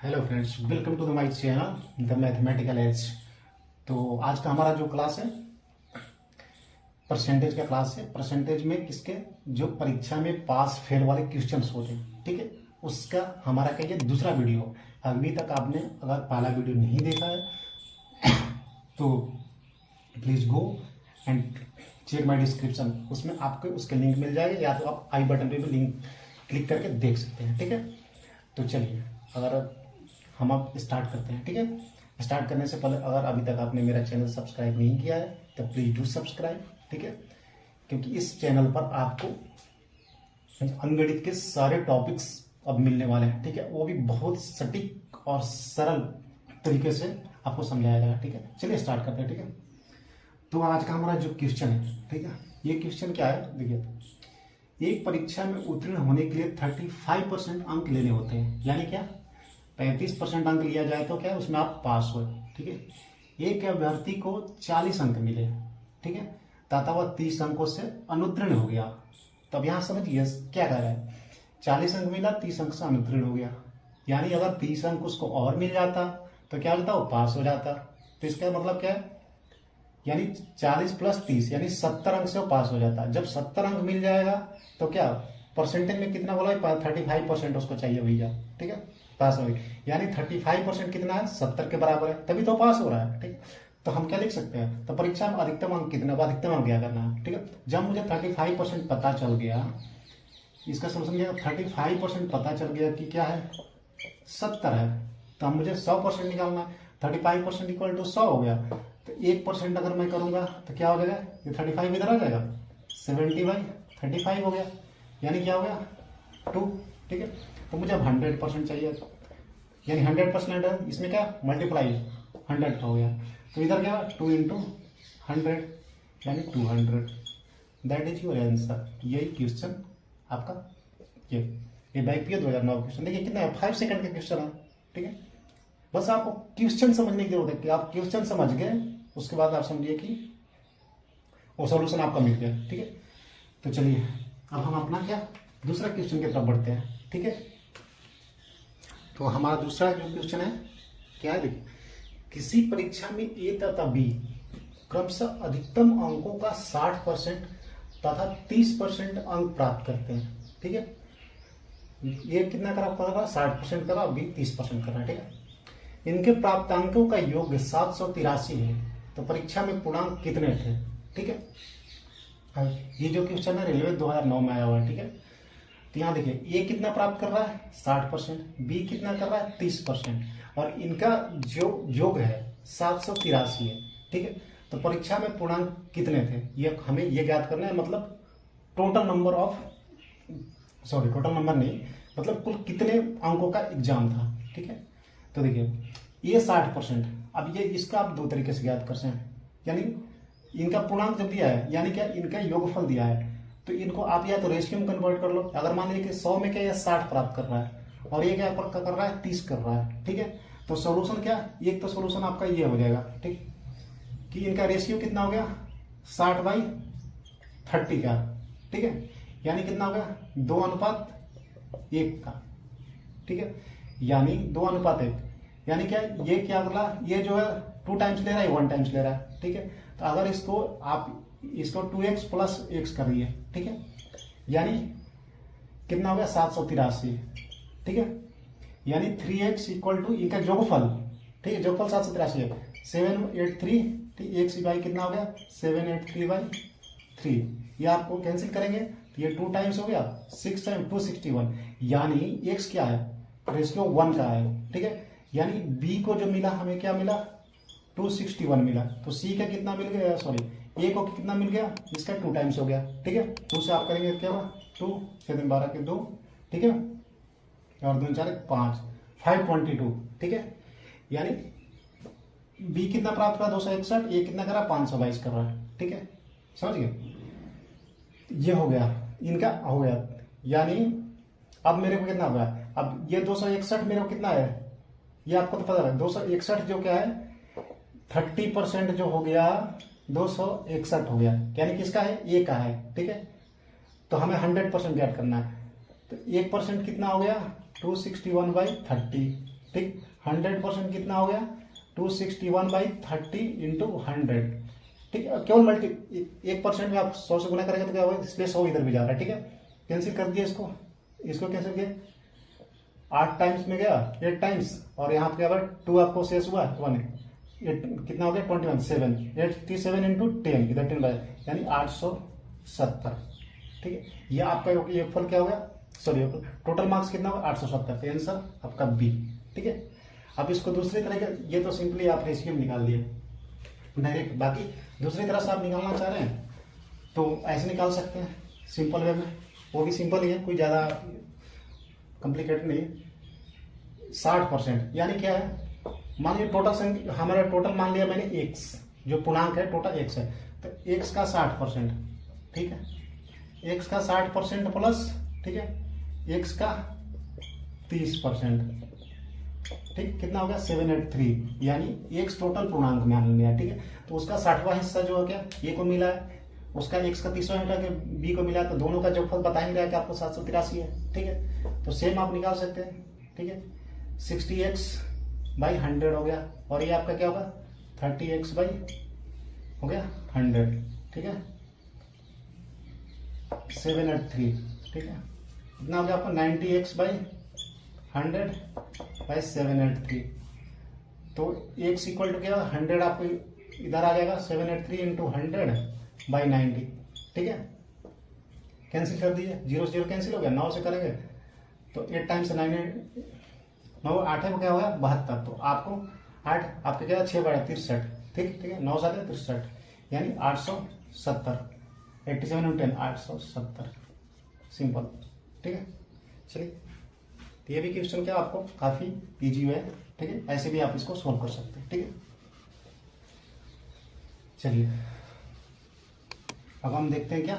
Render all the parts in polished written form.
Hello friends, welcome to the my channel the mathematical edge. तो आज का हमारा जो क्लास है परसेंटेज का क्लास है। परसेंटेज में किसके जो परीक्षा में पास फेल वाले क्वेश्चंस होते हैं, ठीक है, उसका हमारा का ये दूसरा वीडियो। अभी तक आपने अगर पहला वीडियो नहीं देखा है तो please go and check my description, उसमें आपको उसके लिंक मिल जाएगा, या तो आप आई बटन पे भी लिंक क्लिक करके देख सकते हैं, ठीक है। तो चलिए, अगर हम अब स्टार्ट करते हैं, ठीक है। स्टार्ट करने से पहले अगर अभी तक आपने मेरा चैनल सब्सक्राइब नहीं किया है तो प्लीज़ डू सब्सक्राइब, ठीक है, क्योंकि इस चैनल पर आपको अंकगणित के सारे टॉपिक्स अब मिलने वाले हैं, ठीक है, वो भी बहुत सटीक और सरल तरीके से आपको समझाया जाएगा, ठीक है। चलिए स्टार्ट करते हैं, ठीक है। तो आज का हमारा जो क्वेश्चन है, ठीक है, ये क्वेश्चन क्या है, देखिए। एक परीक्षा में उत्तीर्ण होने के लिए 35% अंक लेने होते हैं, यानी क्या 35% अंक लिया जाए तो क्या है उसमें आप पास हो, ठीक है। एक अभ्यर्थी को 40 अंक मिले, ठीक है, तथा वह 30 अंकों से अनुत्तीर्ण हो गया। तब यहां समझिए क्या कह रहा है, 40 अंक मिला, 30 अंक से अनुत्तीर्ण हो गया, यानी अगर 30 अंक उसको और मिल जाता तो क्या होता, वो पास हो जाता। तो इसका मतलब क्या है, यानी 40 प्लस 30 यानी 70 अंक से वो पास हो जाता। जब 70 अंक मिल जाएगा तो क्या परसेंटेज में कितना बोला, 35% उसको चाहिए भैया, ठीक है, पास हो गई। यानी 35% कितना है, 70 के बराबर है, तभी तो पास हो रहा है, ठीक। तो हम क्या लिख सकते हैं, तो परीक्षा में अधिकतम अंक कितना, अधिकतम अंक क्या करना है, ठीक है। जब मुझे 35% पता चल गया, इसका सोल्यूशन क्या, 35% पता चल गया कि क्या है 70 है, तो अब मुझे 100% निकालना है। 35% इक्वल टू 100 हो गया, तो 1% अगर मैं करूंगा तो क्या हो जाएगा, ये 35 इधर आ जाएगा, 70/35 हो गया, यानी क्या हो गया 2, ठीक है। तो मुझे अब 100% चाहिए, यानी 100% है, इसमें क्या मल्टीप्लाई 100 हो गया, तो इधर क्या 2 इंटू 100 यानी 200। That is your answer. यही क्वेश्चन आपका ये बैक पी 2009 क्वेश्चन। देखिए कितना है, 5 सेकंड का क्वेश्चन है, ठीक है। बस आपको क्वेश्चन समझने की जरूरत है कि आप क्वेश्चन समझ गए, उसके बाद आप समझिए कि वो सॉल्यूशन आपका मिल गया, ठीक है। तो चलिए अब हम अपना क्या दूसरा क्वेश्चन की तरफ बढ़ते हैं, ठीक है। तो हमारा दूसरा जो क्वेश्चन है क्या है, देखिए, किसी परीक्षा में ए तथा बी क्रमशः अधिकतम अंकों का 60% तथा 30% अंक प्राप्त करते हैं, ठीक है। ये कितना करा, 60% करा, बी 30% करा, ठीक है। इनके प्राप्तांकों का योग 783 है, तो परीक्षा में पूर्णांक कितने थे, ठीक है। ये जो क्वेश्चन है रेलवे 2009 में आया हुआ है, ठीक है। तो यहाँ देखिए ए कितना प्राप्त कर रहा है 60%, बी कितना कर रहा है 30%, और इनका जो योग है 783 है, ठीक है। तो परीक्षा में पूर्णांक कितने थे, ये हमें ये ज्ञात करना है, मतलब total number of, sorry total number नहीं, मतलब कुल कितने अंकों का एग्जाम था, ठीक है। तो देखिए ये 60%, अब ये इसका आप दो तरीके से ज्ञात कर सकते हैं, यानी इनका पूर्णांक जब दिया है, यानी क्या इनका योगफल दिया है, तो इनको आप या तो रेशियो में कन्वर्ट कर लो। अगर मान लीजिए कि 100 में क्या ये 60 प्राप्त कर रहा है और ये क्या कर रहा है 30 कर रहा है, ठीक है। तो सोल्यूशन क्या, एक तो सोल्यूशन आपका ये हो जाएगा, ठीक, कि इनका रेशियो कितना हो गया 60/30 का, ठीक है, यानी कितना हो गया 2:1 का, ठीक है, यानी 2:1, यानी क्या ये क्या बोला, ये जो है 2 टाइम्स ले रहा है, 1 टाइम्स ले रहा है, ठीक है। तो अगर इसको आप इसको 2x प्लस x कर रही है, ठीक है, यानी कितना हो गया 783, ठीक है, यानी 3x इक्वल टू इनका जोगफल, ठीक है, जोगफल 783 है 783, ठीक, x बाई कितना हो गया 783/3, ये आपको कैंसिल करेंगे तो ये 2 टाइम्स हो गया 6 टाइम 261, यानी x क्या है रेशियो 1 का है, ठीक है। यानी b को जो मिला हमें क्या मिला 261 मिला, तो c का कितना मिल गया, सॉरी a को कितना मिल गया, इसका 2 टाइम्स हो गया, ठीक है। 2 से आप करेंगे क्या हुआ 2, 6 दिन 12 के 2, ठीक है, और 2 4 5, 522, ठीक है। यानी b कितना प्राप्त करा 261, a कितना करा 522 कर रहा है, ठीक है, समझ गए। ये हो गया, इनका हो गया, यानी अब मेरे को कितना हुआ, अब ये 261 मेरे को कितना है, ये आपको तो पता है 261 जो क्या है 30% जो हो गया 261 हो गया, यानी किसका है ए का है, ठीक है। तो हमें 100% ज्ञात करना है, तो 1% कितना हो गया 261/30, ठीक, 100% कितना हो गया 261/30 इंटू 100। ठीक है, केवल 1% में आप 100 से गुना करेंगे तो क्या होगा, इसलिए 100 इधर भी जा रहा है। ठीक है, कैंसिल कर दिया इसको कैंसिल किया, 8 टाइम्स में गया 8 टाइम्स, और यहाँ पे क्या हुआ 2 आपको शेष हुआ 1, कितना हो गया 21, 7 87 इंटू 10, इधर 10 बाय, यानी 870। ठीक है, ये आपका योगफल क्या हो गया, सॉरी टोटल मार्क्स कितना होगा 870, तो आंसर आपका बी। ठीक है, अब इसको दूसरी तरह के, ये तो सिंपली आप रेशियो में निकाल दिए डायरेक्ट, बाकी दूसरी तरह से आप निकालना चाह रहे हैं तो ऐसे निकाल सकते हैं सिंपल वे में, वो भी सिंपल ही है, कोई ज़्यादा कॉम्प्लिकेटेड नहीं है। 60% यानी क्या है, मान लीजिए टोटल संख्या हमारा टोटल मान लिया मैंने x, जो पूर्णांक है टोटल x है, तो x का 60%, ठीक है, x का 60% प्लस, ठीक है, x का 30%, ठीक, कितना हो गया 783, यानी x टोटल पूर्णांक मान लिया। ठीक है, तो उसका 60वां हिस्सा जो है क्या a को मिला है, उसका x का 30वां हिस्सा के b को मिला है, तो दोनों का जोगफल बता ही रहा है कि आपको 783 है। ठीक है, तो सेम आप निकाल सकते हैं। ठीक है, 60x/100 हो गया, और ये आपका क्या होगा 30x हो गया 100। ठीक है, 783, ठीक है, इतना हो गया आपका 90x/100/783, तो x इक्वल टू क्या 100 आपको इधर आ जाएगा, 783 इंटू 100/90। ठीक है, कैंसिल कर दीजिए, 0 0 कैंसिल हो गया, 9 से करेंगे तो 8 टाइम्स 9 9 8 है क्या होगा 72, तो आपको 8 आपके क्या 6/63, ठीक, ठीक है, 9 7 63, यानी 870, 87 और 10 870, सिंपल। ठीक है, चलिए, तो ये भी क्वेश्चन क्या आपको काफी इजी है। ठीक है, ऐसे भी आप इसको सॉल्व कर सकते हैं। ठीक है, चलिए अब हम देखते हैं क्या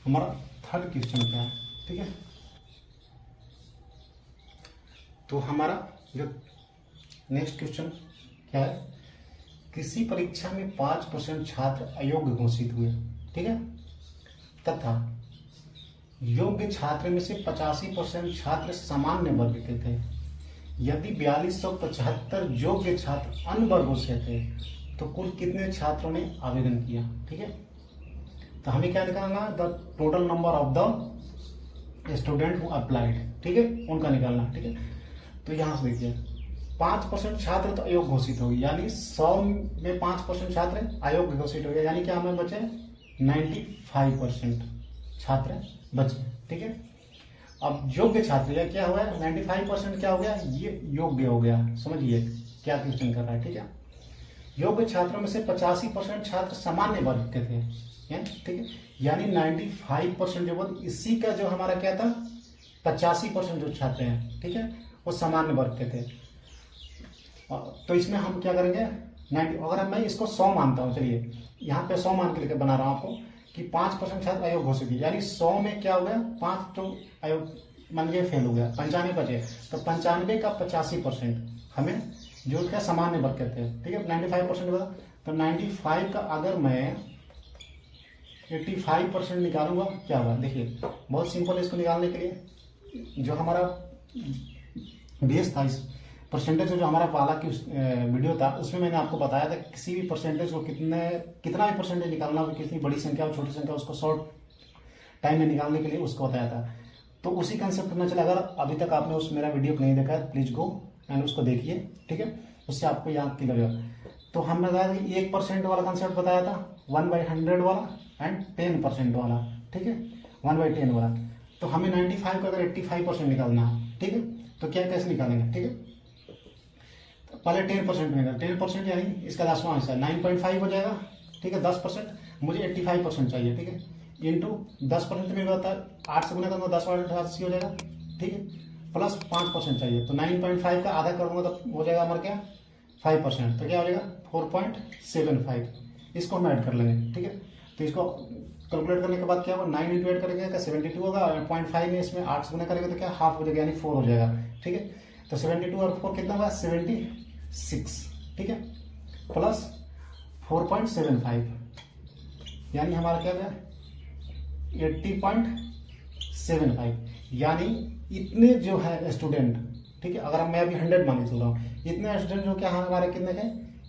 हमारा थर्ड क्वेश्चन क्या है। ठीक है, तो हमारा जो नेक्स्ट क्वेश्चन क्या है, किसी परीक्षा में 5% छात्र अयोग्य घोषित हुए। ठीक है, तथा योग्य छात्र में से 85% छात्र सामान्य वर्ग के थे। यदि 4275 योग्य छात्र अन्य वर्गों से थे तो कुल कितने छात्रों ने आवेदन किया। ठीक है, तो हमें क्या निकालना, the total number of the student who applied. ठीक है, उनका निकालना। ठीक है, तो यहां से देखिए 5% छात्र तो अयोग्य घोषित हो गए, यानी 100 में 5% छात्र अयोग्य घोषित हो गए, यानी क्या हमें बचे 95% छात्र बचे। ठीक है, अब योग्य छात्र या क्या हुआ 95% क्या हो गया, ये योग्य हो गया। समझिए क्या क्वेश्चन कर रहा है। ठीक है, योग्य छात्रों में से 85% छात्र सामान्य वर्ग के थे। ठीक है, यानी 95% जो बोल, इसी का जो हमारा क्या था 85% जो छात्र हैं, ठीक है, वो सामान्य वर्ग के थे। तो इसमें हम क्या करेंगे 90, अगर मैं इसको 100 मानता हूं, चलिए यहाँ पे 100 मान के लेकर बना रहा हूं आपको कि 5% छात्र अयोग्य घोषित, यानी 100 में क्या हो गया 5 तो अयोग्य मान लीजिए फेल हो गया, 95 बचे, तो 95 का 85% हमें जो क्या सामान्य वर्ग कहते हैं। ठीक है, 95% होगा, तो 95 का अगर मैं 85% निकालूंगा क्या होगा, देखिए बहुत सिंपल है इसको निकालने के लिए। जो हमारा बेस था, इस परसेंटेज जो हमारा पहला की वीडियो था, उसमें मैंने आपको बताया था किसी भी परसेंटेज को कितना भी परसेंटेज निकालना हो, कितनी बड़ी संख्या और छोटी संख्या, उसको शॉर्ट टाइम में निकालने के लिए उसको बताया था। तो उसी कंसेप्ट में चला, अगर अभी तक आपने उस मेरा वीडियो को नहीं देखा है प्लीज गो एंड उसको देखिए। ठीक है, उससे आपको याद क्लियर होगा। तो हमने बताया 1% वाला कंसेप्ट बताया था, 1/100 वाला एंड 10% वाला। ठीक है, 1/10 वाला। तो हमें 95 का अगर 85% निकालना है, ठीक है, तो क्या कैसे निकालेंगे। ठीक है, तो पहले 10% में 10% यानी इसका 10वां हिस्सा 9.5 हो जाएगा। ठीक है, 10% मुझे 85% चाहिए। ठीक है, इंटू 10% में होता है 8 से गुना करूंगा, 10 वाले 80 हो जाएगा। ठीक है, प्लस 5% चाहिए, तो 9.5 का आधा करूंगा तो हो जाएगा हमारा क्या 5%, तो क्या हो जाएगा 4.75। इसको हम ऐड कर लेंगे। ठीक है, तो इसको कैलकुलेट करने के बाद क्या होगा 9 इंटू ऐड करेंगे क्या 72 होगा, 0.5 में इसमें 8 से गुना करेंगे तो क्या हाफ हो जाएगा, यानी 4 हो जाएगा। ठीक है, तो 72 और 4 कितना होगा 76। ठीक है, प्लस 4.75, यानी हमारा क्या गया 80.75, यानी इतने जो है स्टूडेंट ठीक है। अगर मैं अभी 100 मान के चल रहा हूँ, इतने स्टूडेंट जो क्या हमारे कितने के,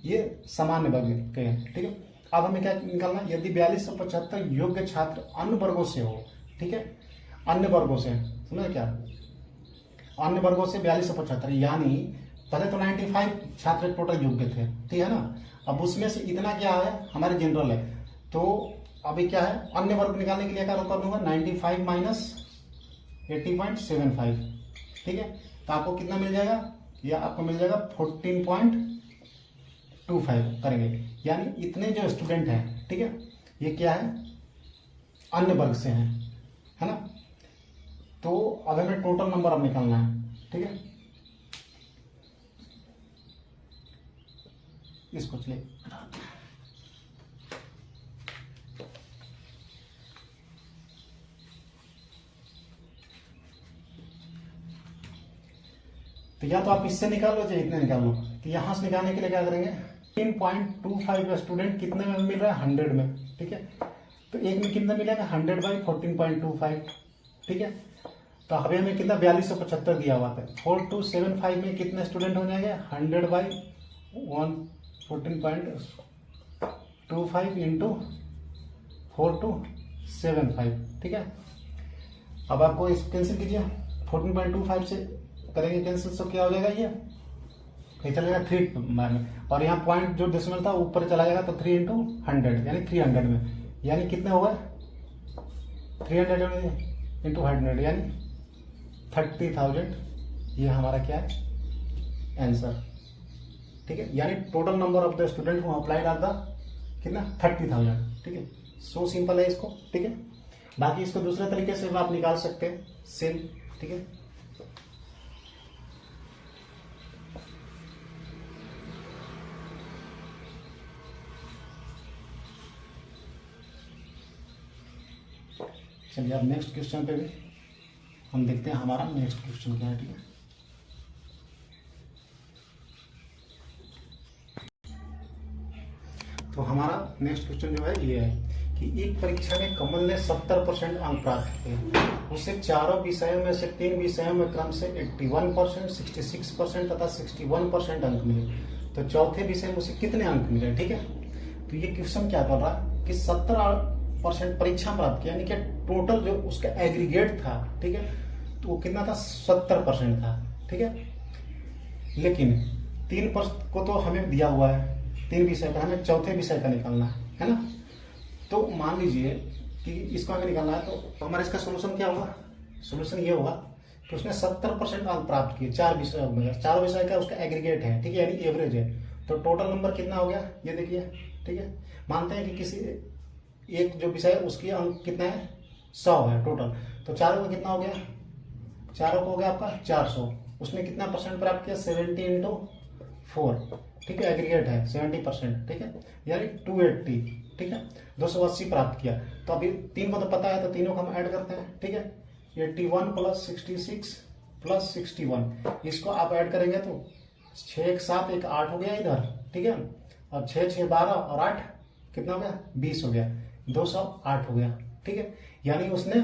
ये सामान्य वर्ग के हैं, ठीक है। अब हमें क्या निकालना, यदि 4275 योग्य छात्र अन्य वर्गों से हो, ठीक है, अन्य वर्गों से, समझे क्या, अन्य वर्गों से 4275, यानी पहले तो 95 छात्र टोटल योग्य थे, ठीक है ना। अब उसमें से इतना क्या है हमारे जनरल है, तो अभी क्या है, अन्य वर्ग निकालने के लिए क्या कर दूंगा, 95 माइनस 80.75, ठीक है। तो आपको कितना मिल जाएगा, या आपको मिल जाएगा 14.25 करेंगे, यानी इतने जो स्टूडेंट हैं, ठीक है, ये क्या है, अन्य वर्ग से हैं, है ना। तो अब हमें टोटल नंबर अब निकालना है, ठीक है। इसको चलिए तो या तो आप इससे निकालो चाहे इतने निकालो। तो यहां से निकालने के लिए क्या करेंगे, 14.25 स्टूडेंट कितने में मिल रहा है, 100 में, ठीक है। तो एक में कितना मिलेगा, 100/14.25, ठीक है। तो अभी हमें कितना 4275 दिया हुआ था, 4275 में कितने स्टूडेंट हो जाएंगे, 100/14.25 इंटू 4275, ठीक है। अब आपको इस कैंसिल कीजिए, 14.25 से करेंगे कैंसिल, तो क्या हो जाएगा, ये चलेगा 3 में, और यहाँ पॉइंट जो डेसिमल था ऊपर चला जाएगा, तो 3 इंटू 100 यानी 300 में, यानी कितने होगा, 300 इंटू 100 यानी 30,000, ये हमारा क्या है आंसर, ठीक है। यानी total number of the student who applied are the कितना 30,000, ठीक है। सो सिंपल है इसको, ठीक है। बाकी इसको दूसरे तरीके से आप निकाल सकते हैं, सेम, ठीक है। चलिए अब नेक्स्ट क्वेश्चन पे भी हम देखते हैं हमारा नेक्स्ट क्वेश्चन क्या है, ठीक है। तो हमारा नेक्स्ट क्वेश्चन जो है ये है कि एक परीक्षा में कमल ने 70% अंक प्राप्त किए, उससे चारों विषयों में से 3 विषयों में क्रम से 81%, 66% तथा 61% अंक मिले, तो चौथे विषय में उसे कितने अंक मिले, ठीक है। तो ये क्वेश्चन क्या कर रहा है कि 70% परीक्षा प्राप्त किया, यानी कि टोटल जो उसका एग्रीगेट था, ठीक है, तो वो कितना था, 70% था, ठीक है। लेकिन 3% को तो हमें दिया हुआ है, 3 विषय का, हमें चौथे विषय का निकालना है ना। तो मान लीजिए कि इसको हमें निकालना है, तो हमारा इसका सोल्यूशन क्या होगा, सोल्यूशन ये होगा कि उसने 70% अंक प्राप्त किए 4 विषय में, 4 विषय का उसका एग्रीगेट है, ठीक है, यानी एवरेज है। तो टोटल नंबर कितना हो गया, ये देखिए, ठीक है। मानते हैं कि किसी एक जो विषय है उसकी अंक कितना है, 100 है टोटल, तो चारों का कितना हो गया, चारों को हो गया आपका 400। उसने कितना परसेंट प्राप्त किया, 70 इंटू 4, ठीक है, एग्रीगेट है 70%, ठीक है, यानी 280, ठीक है, 280 प्राप्त किया। तो अभी 3 को तो पता है, तो तीनों को हम ऐड करते हैं, ठीक है। 81 प्लस 66 प्लस 61, इसको आप ऐड करेंगे तो 6 1 7 1 8 हो गया इधर, ठीक है, और 6 6 12 और 8 कितना हो गया, 20 हो गया, 208 हो गया, ठीक है। यानी उसने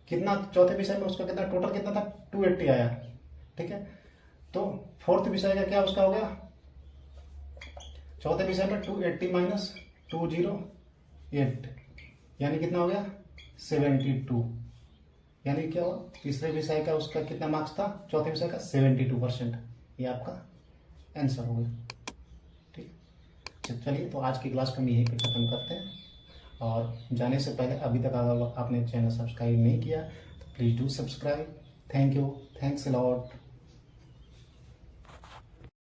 कितना, चौथे विषय में उसका कितना टोटल कितना था, 280 आया, ठीक है। तो फोर्थ विषय का क्या उसका हो गया, चौथे विषय में 280 माइनस 208 यानी कितना हो गया, 72, यानी क्या हुआ, तीसरे विषय का उसका कितना मार्क्स था, चौथे विषय का 72%, ये आपका आंसर हो गया, ठीक। चलिए, तो आज की क्लास को हम यहीं पे खत्म करते हैं, और जाने से पहले अभी तक अगर आपने चैनल सब्सक्राइब नहीं किया तो please do subscribe. Thank you, thanks a lot.